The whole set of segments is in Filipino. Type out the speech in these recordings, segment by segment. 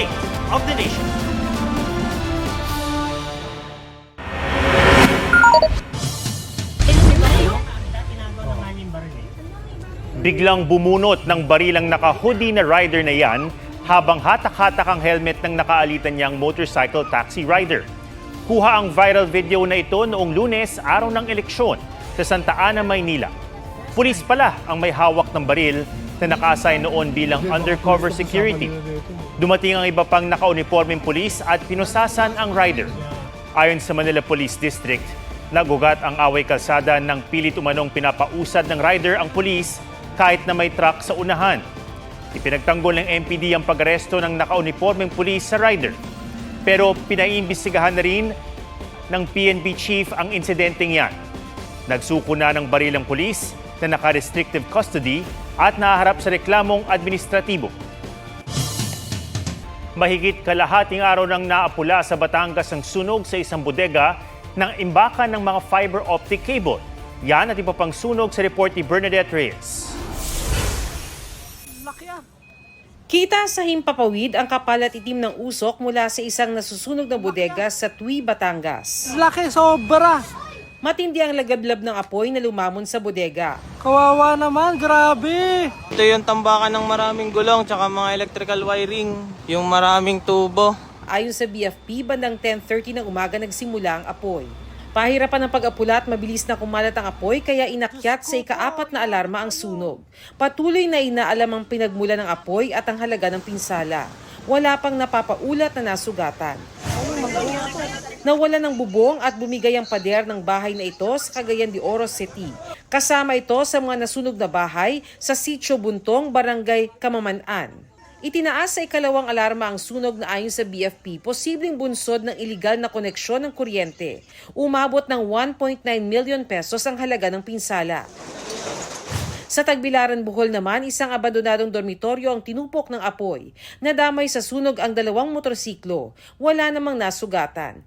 State of the Nation. Biglang bumunot ng barilang naka-hoodie na rider na yan habang hatak-hatak ang helmet ng nakaalitan niyang motorcycle taxi rider. Kuha ang viral video na ito noong Lunes, araw ng eleksyon sa Santa Ana, Maynila. Pulis pala ang may hawak ng baril na naka-assign noon bilang undercover security. Dumating ang iba pang naka-uniformeng pulis at pinusasan ang rider. Ayon sa Manila Police District, nagugat ang away kalsada ng pilit umanong pinapausad ng rider ang pulis kahit na may truck sa unahan. Ipinagtanggol ng MPD ang pag-aresto ng naka-uniformeng pulis sa rider. Pero pinaiimbestigahan na rin ng PNP chief ang insidenteng yan. Nagsuko na ng baril ang pulis na naka-restrictive custody at naharap sa reklamong administratibo. Mahigit kalahating araw nang naapula sa Batangas ang sunog sa isang bodega ng imbakan ng mga fiber optic cable. Yan at iba pang sunog sa report ni Bernadette Reyes. Kita sa himpapawid ang kapal at itim ng usok mula sa isang nasusunog na bodega sa Tui, Batangas. Laki sobra. Matindi ang lagablab ng apoy na lumamon sa bodega. Kawawa naman, grabe. Ito yung tambakan ng maraming gulong tsaka mga electrical wiring, yung maraming tubo. Ayon sa BFP, bandang 10:30 ng umaga nagsimula ang apoy. Pahirapan ng pag-apula at mabilis na kumalat ang apoy kaya inakyat sa ika-4 na alarma ang sunog. Patuloy na inaalam ang pinagmula ng apoy at ang halaga ng pinsala. Wala pang napapaulat na nasugatan. Nawala ng bubong at bumigay ang pader ng bahay na ito sa Cagayan de Oro City. Kasama ito sa mga nasunog na bahay sa Sitio Buntong, Barangay Kamamanan. Itinaas sa ikalawang alarma ang sunog na ayon sa BFP, posibleng bunsod ng iligal na koneksyon ng kuryente. Umabot ng 1.9 million pesos ang halaga ng pinsala. Sa Tagbilaran, Bohol naman, isang abandonadong dormitoryo ang tinupok ng apoy. Nadamay sa sunog ang 2 motorsiklo. Wala namang nasugatan.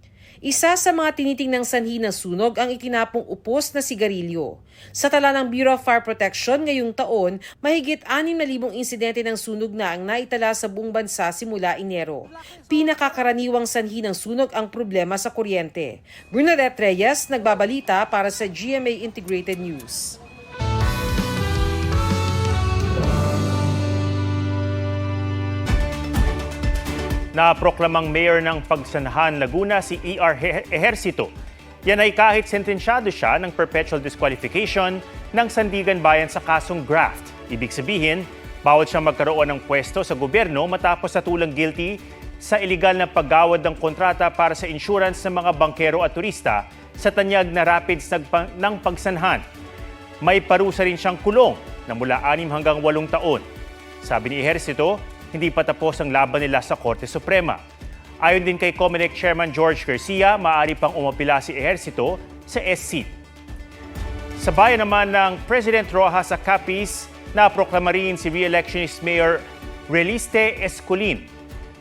Isa sa mga tinitingnang sanhi ng sunog ang itinapong upos na sigarilyo. Sa tala ng Bureau of Fire Protection ngayong taon, mahigit 6,000 insidente ng sunog na ang naitala sa buong bansa simula Enero. Pinakakaraniwang sanhi ng sunog ang problema sa kuryente. Bernadette Reyes, nagbabalita para sa GMA Integrated News. Naproklamang mayor ng Pagsanahan, Laguna si E.R. Ejercito. Yan ay kahit sentensyado siya ng perpetual disqualification ng Sandigan Bayan sa kasong graft. Ibig sabihin, bawal siyang magkaroon ng pwesto sa gobyerno matapos natulang guilty sa iligal na paggawad ng kontrata para sa insurance ng mga bangkero at turista sa tanyag na rapids ng Pagsanahan. May parusa rin siyang kulong na mula 6 hanggang 8 taon. Sabi ni Ejercito, hindi pa tapos ang laban nila sa Korte Suprema. Ayon din kay Comelec Chairman George Garcia, maaari pang umapila si Ejercito sa SC. Sa bayan naman ng President Rojas sa Capiz, naproklama rin si re-electionist Mayor Reliste Escolin.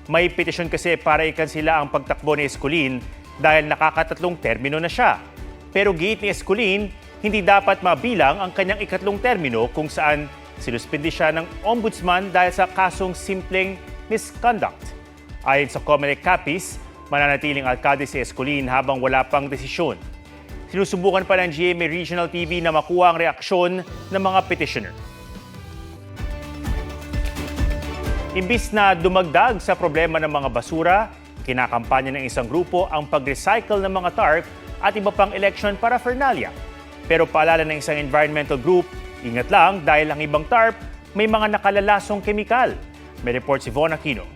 May petisyon kasi para ikansila ang pagtakbo ni Escolin dahil nakakatatlong termino na siya. Pero giit ni Escolin, hindi dapat mabilang ang kanyang ikatlong termino kung saan sinuspindi siya ng ombudsman dahil sa kasong simpleng misconduct. Ayon sa Comelec Capiz, mananatiling alkalde si Escolin habang wala pang desisyon. Sinusubukan pa ng GMA Regional TV na makuha ang reaksyon ng mga petitioner. Imbis na dumagdag sa problema ng mga basura, kinakampanya ng isang grupo ang pag-recycle ng mga tarp at iba pang election paraphernalia. Pero paalala ng isang environmental group, ingat lang dahil ang ibang tarp may mga nakalalasong kemikal. May report si Von Aquino.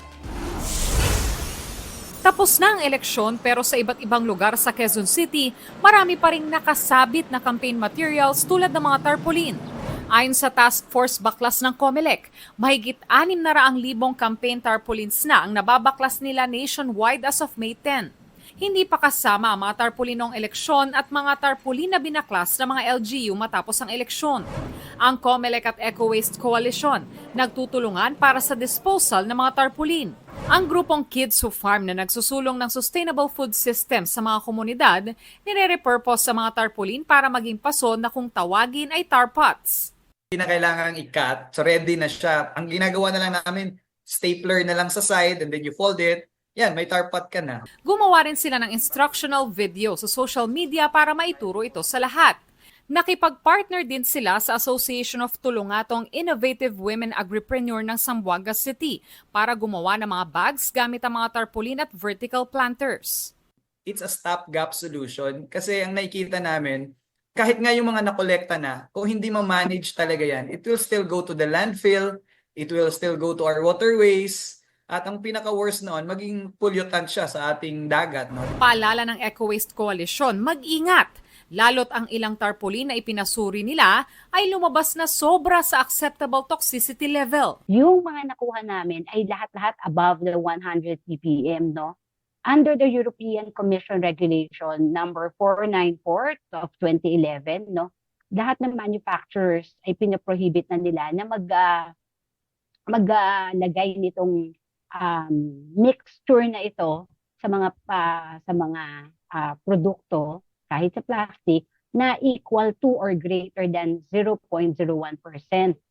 Tapos na ang eleksyon pero sa iba't ibang lugar sa Quezon City, marami pa ring nakasabit na campaign materials tulad ng mga tarpaulin. Ayon sa Task Force Baklas ng Comelec, mahigit 600,000 campaign tarpaulins na ang nababaklas nila nationwide as of May 10. Hindi pa kasama ang mga tarpulinong eleksyon at mga tarpulin na binaklas ng mga LGU matapos ang eleksyon. Ang Comelec at Eco Waste Coalition nagtutulungan para sa disposal ng mga tarpulin. Ang grupong Kids Who Farm na nagsusulong ng sustainable food system sa mga komunidad, nire-repurpose sa mga tarpulin para maging paso na kung tawagin ay tar pots. Hindi na kailangang i-cut, so ready na siya. Ang ginagawa na lang namin, stapler na lang sa side and then you fold it. Yan, may tarpat ka na. Gumawa rin sila ng instructional video sa social media para maituro ito sa lahat. Nakipag-partner din sila sa Association of Tulungatong Innovative Women Agripreneur ng Zamboanga City para gumawa ng mga bags gamit ang mga tarpaulin at vertical planters. It's a stopgap solution kasi ang nakikita namin, kahit nga yung mga nakolekta na, kung hindi ma-manage talaga yan, it will still go to the landfill, it will still go to our waterways, at ang pinaka-worst noon, maging pollutant siya sa ating dagat. No? Paalala ng Eco Waste Coalition, mag-ingat, lalo't ang ilang tarpaulin na ipinasuri nila ay lumabas na sobra sa acceptable toxicity level. Yung mga nakuha namin ay lahat-lahat above the 100 ppm, no? Under the European Commission Regulation number 494 of 2011, no? Lahat ng manufacturers ay pinaprohibit na nila na maglagay nitong mixture na ito sa mga produkto kahit sa plastic na equal to or greater than 0.01%,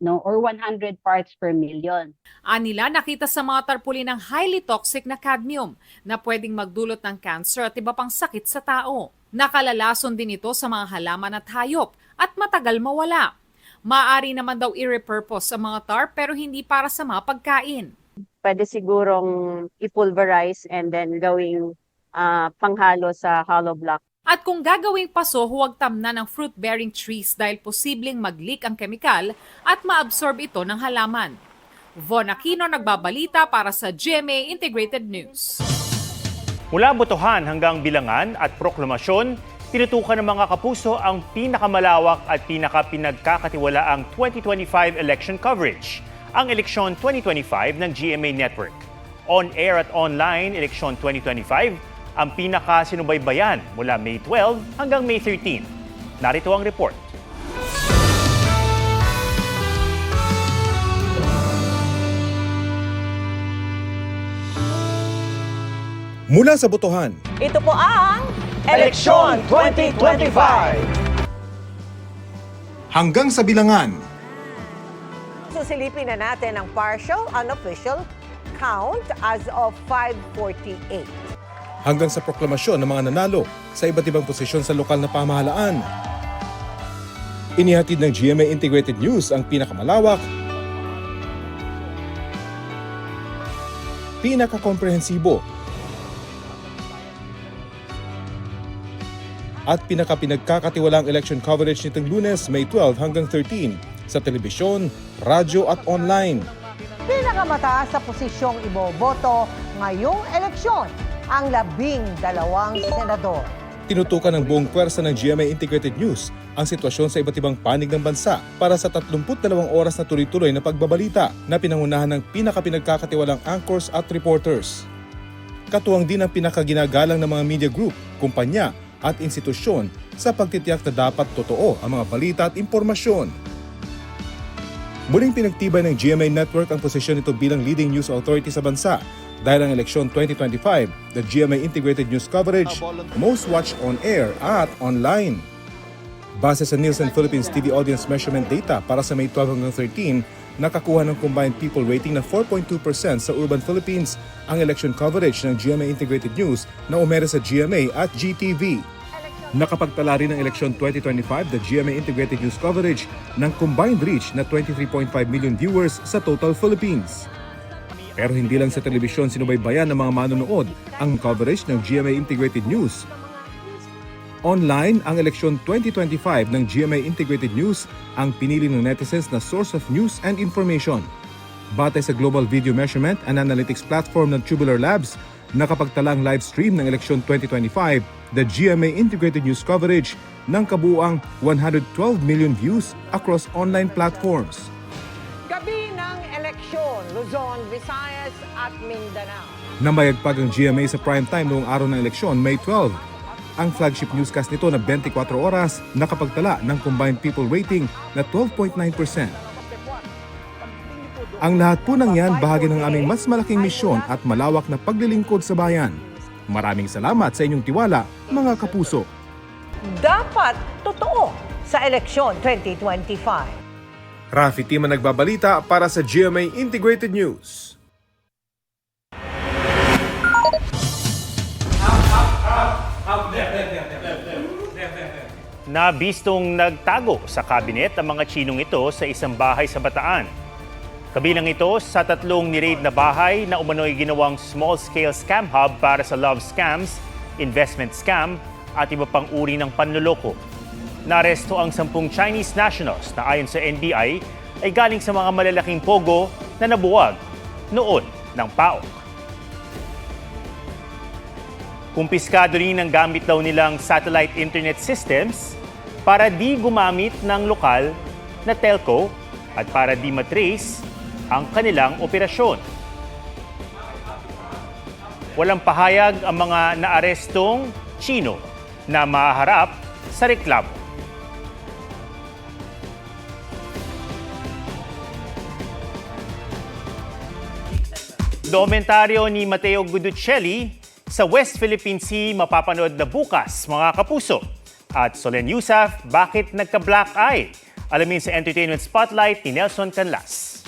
no, or 100 parts per million. Anila nakita sa mga tarpaulin ng highly toxic na cadmium na pwedeng magdulot ng cancer at iba pang sakit sa tao. Nakalalason din ito sa mga halaman at hayop at matagal mawala. Maaari naman daw i-repurpose ang mga tarp pero hindi para sa mga pagkain. Pwede sigurong i-pulverize and then gawing panghalo sa hollow block. At kung gagawing paso, huwag tamnan ng fruit-bearing trees dahil posibleng mag-leak ang kemikal at maabsorb ito ng halaman. Von Aquino nagbabalita para sa GMA Integrated News. Mula botohan hanggang bilangan at proklamasyon, tinutukan ng mga kapuso ang pinakamalawak at pinagkakatiwalaang 2025 election coverage, ang Eleksyon 2025 ng GMA Network. On-air at online, Eleksyon 2025, ang pinakasinubaybayan mula May 12 hanggang May 13. Narito ang report. Mula sa botohan, ito po ang Eleksyon 2025. hanggang sa bilangan, Susilipin na natin ang partial, unofficial count as of 5:48. hanggang sa proklamasyon ng mga nanalo sa iba't ibang posisyon sa lokal na pamahalaan. Inihatid ng GMA Integrated News ang pinakamalawak, pinakakomprehensibo, at pinagkakatiwalaang election coverage nitong Lunes, May 12 hanggang 13 sa telebisyon, radyo at online. Pinakamataas sa posisyong iboboto ngayong eleksyon ang 12 senador. Tinutukan ng buong pwersa ng GMA Integrated News ang sitwasyon sa iba't ibang panig ng bansa para sa 32 oras na tuloy-tuloy na pagbabalita na pinangunahan ng pinagkakatiwalang anchors at reporters. Katuwang din ang pinakaginagalang ng mga media group, kumpanya at institusyon sa pagtitiyak na dapat totoo ang mga balita at impormasyon. Muling pinagtibay ng GMA Network ang posisyon nito bilang leading news authority sa bansa dahil ang eleksyon 2025, the GMA Integrated News Coverage, most watched on air at online. Base sa Nielsen Philippines TV audience measurement data para sa May 12 hanggang 13, nakakuha ng combined people rating na 4.2% sa urban Philippines ang election coverage ng GMA Integrated News na umere sa GMA at GTV. Nakapagtala rin ng eleksyon 2025, the GMA Integrated News Coverage ng combined reach na 23.5 million viewers sa total Philippines. Pero hindi lang sa telebisyon sinubaybayan ng mga manonood ang coverage ng GMA Integrated News. Online, ang eleksyon 2025 ng GMA Integrated News ang pinili ng netizens na source of news and information. Batay sa global video measurement and analytics platform ng Tubular Labs, nakapagtalang live stream ng eleksyon 2025, the GMA Integrated News Coverage ng kabuuang 112 million views across online platforms. Gabi ng eleksyon, Luzon, Visayas at Mindanao. Namayagpag ang GMA sa prime time noong araw ng eleksyon, May 12. Ang flagship newscast nito na 24 oras nakapagtala ng combined people rating na 12.9%. Ang lahat po ng yan bahagi ng aming mas malaking misyon at malawak na paglilingkod sa bayan. Maraming salamat sa inyong tiwala, mga kapuso. Dapat totoo sa eleksyon 2025. Rafi Tima nagbabalita para sa GMA Integrated News. Nabistong nagtago sa kabinet ang mga Chinong ito sa isang bahay sa Bataan. Kabilang ito sa 3 ni-raid na bahay na umano'y ginawang small-scale scam hub para sa love scams, investment scam at iba pang uri ng panloloko. Naresto ang 10 Chinese nationals na ayon sa NBI ay galing sa mga malalaking pogo na nabuwag noon ng PAOK. Kumpiskado rin ang gamit daw nilang satellite internet systems para di gumamit ng lokal na telco at para di matrace ang kanilang operasyon. Walang pahayag ang mga naarestong Chino na maharap sa reklamo. Dokumentaryo ni Matteo Guiducelli sa West Philippine Sea mapapanood na bukas, mga kapuso. At Solen Yusaf, bakit nagka-black eye? Alamin sa Entertainment Spotlight ni Nelson Canlas.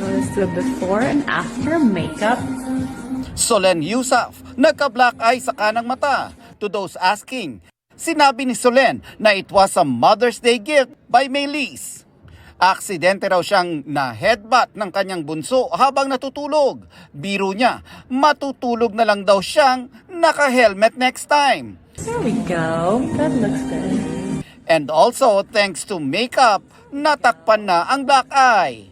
So it's the before and after makeup. Solen Yusaf, nagka-black eye sa kanang mata. To those asking, sinabi ni Solen na it was a Mother's Day gift by Maylise. Aksidente raw siyang na-headbutt ng kanyang bunso habang natutulog. Biro niya, matutulog na lang daw siyang naka-helmet next time. There we go. That looks good. And also, thanks to makeup, natakpan na ang black eye.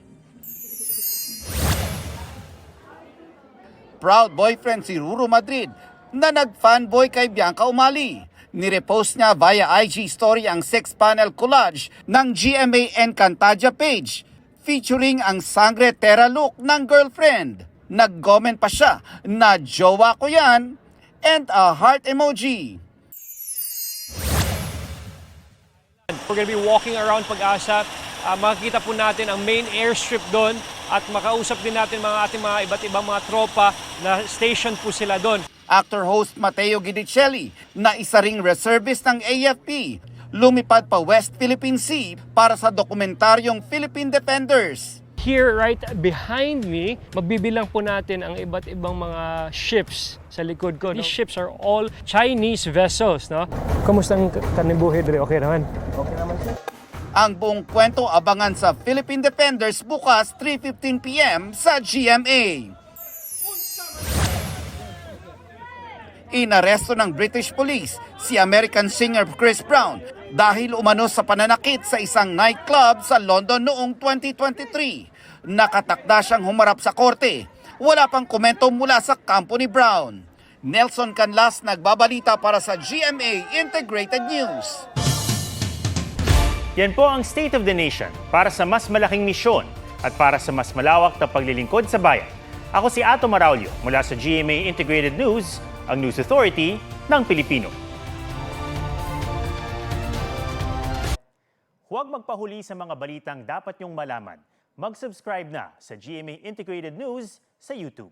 Proud boyfriend si Ruru Madrid na nag-fanboy kay Bianca Umali. Nirepost niya via IG story ang 6-panel collage ng GMA Encantadia page featuring ang Sangre Terra look ng girlfriend. Nag-comment pa siya na jowa ko yan and a heart emoji. We're gonna be walking around Pag-asa. Makikita po natin ang main airstrip doon at makausap din natin ating mga iba't ibang mga tropa na station po sila doon. Actor-host Matteo Guiducelli na isa ring reservist ng AFP, lumipad pa West Philippine Sea para sa dokumentaryong Philippine Defenders. Here right behind me, magbibilang po natin ang iba't ibang mga ships sa likod ko. These ships are all Chinese vessels, no? Kamusta ang kanibuhi dre? Okay naman? Okay naman sir. Ang buong kwento abangan sa Philippine Defenders bukas 3:15 p.m. sa GMA. Inaresto ng British Police si American singer Chris Brown dahil umano sa pananakit sa isang nightclub sa London noong 2023. Nakatakda siyang humarap sa korte. Wala pang komento mula sa kampo ni Brown. Nelson Canlas nagbabalita para sa GMA Integrated News. Yan po ang State of the Nation para sa mas malaking misyon at para sa mas malawak na paglilingkod sa bayan. Ako si Ato Maraulio mula sa GMA Integrated News, ang News Authority ng Pilipino. Huwag magpahuli sa mga balitang dapat niyong malaman. Mag-subscribe na sa GMA Integrated News sa YouTube.